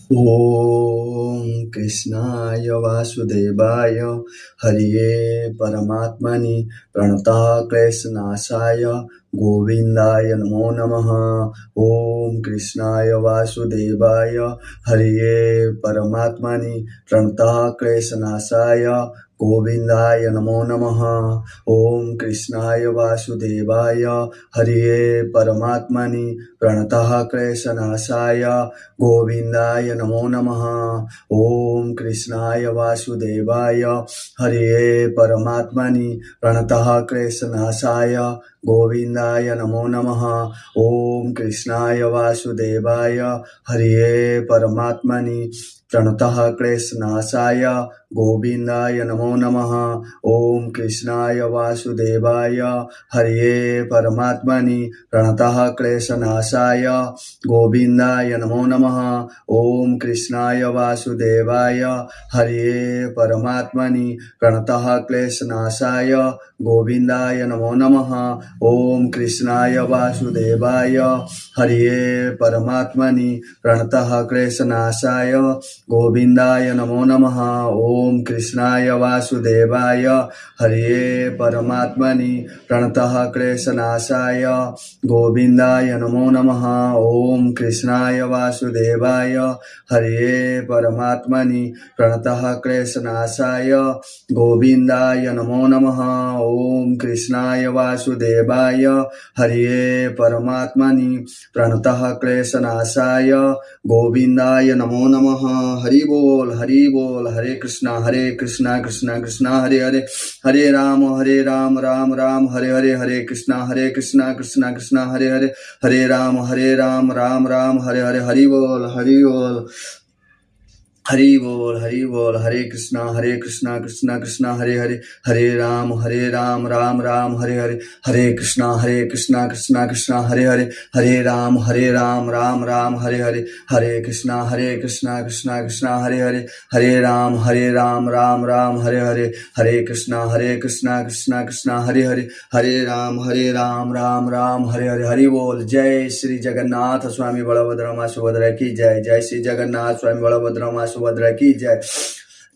ओम कृष्णाय वासुदेवाय हरिये परमात्मनि प्रणतः क्लेशनाशाय गोविंदाय नमो नमः। ओम कृष्णाय वासुदेवाय हरिये परमात्मनि प्रणतः क्लेशनाशाय गोविंदाय नमो नमः। ओम कृष्णाय वासुदेवाय हरिये परमात्मनि प्रणतः क्लेशनाशाय गोविंदाय नमो नमः। ओम कृष्णाय वासुदेवाय हरिये परमात्मनि प्रणतः क्लेशनाशाय गोविंदाय नमो नमः। ओम कृष्णाय वासुदेवाय हरिये परमात्मनि प्रणतः क्लेशनाशाय गोविंदाय नमो नमः। ओम कृष्णाय वासुदेवाय हरिये परमात्मनि प्रणतः क्लेशनाशाय गोविंदाय नमो नमः। ओम कृष्णाय वासुदेवाय हरिये परमात्मनि प्रणतः क्लेशनाशाय गोविंदाय नमो नमः। ओम कृष्णाय वासुदेवाय हरिये परमात्मनि प्रणतः क्लेशनाशाय गोविंदाय नमो नमः। ओम कृष्णाय वासुदेवाय हरिये परमात्मनि प्रणतः क्लेशनाशाय गोविंदाय नमो नमः। ओम कृष्णाय वासुदेवाय हरिये परमात्मनि प्रणतः क्लेशनाशाय गोविंदाय नमो नमः। ओम कृष्णाय वासुदेवाय हरिये परमात्मनि प्रणतः क्लेशनाशाय गोविंदाय नमो नमः। हरि बोल हरे कृष्णा कृष्णा कृष्णा हरे हरे, हरे राम राम राम हरे हरे, हरे कृष्णा कृष्णा कृष्णा हरे हरे, हरे राम राम राम हरे हरे। हरि बोल हरि बोल हरे कृष्णा कृष्णा कृष्णा हरे हरे, हरे राम राम राम हरे हरे, हरे कृष्णा कृष्णा कृष्णा हरे हरे, हरे राम राम राम हरे हरे, हरे कृष्णा कृष्णा कृष्णा हरे हरे, हरे राम राम राम हरे हरे, हरे कृष्णा कृष्णा कृष्णा हरे हरे, हरे राम राम राम हरे हरे। हरि बोल। जय श्री जगन्नाथ स्वामी बलभद्र मां सुभद्रा की जय। जय श्री जगन्नाथ स्वामी बलभद्र मां सुभद्रा की जय।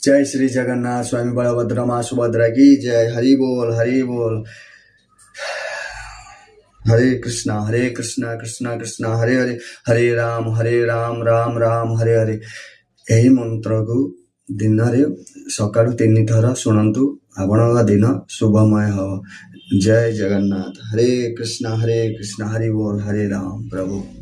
जय श्री जगन्नाथ स्वामी बलभद्र मां सुभद्रा की जय। हरि बोल हरि बोल। हरे कृष्णा कृष्णा कृष्णा हरे हरे, हरे राम राम राम हरे हरे। यही मंत्र को दिन सकाळु 3 थर शुणु, आपण दिन शुभमय हो। जय जगन्नाथ। हरे कृष्णा हरे बोल, हरे राम। प्रभु।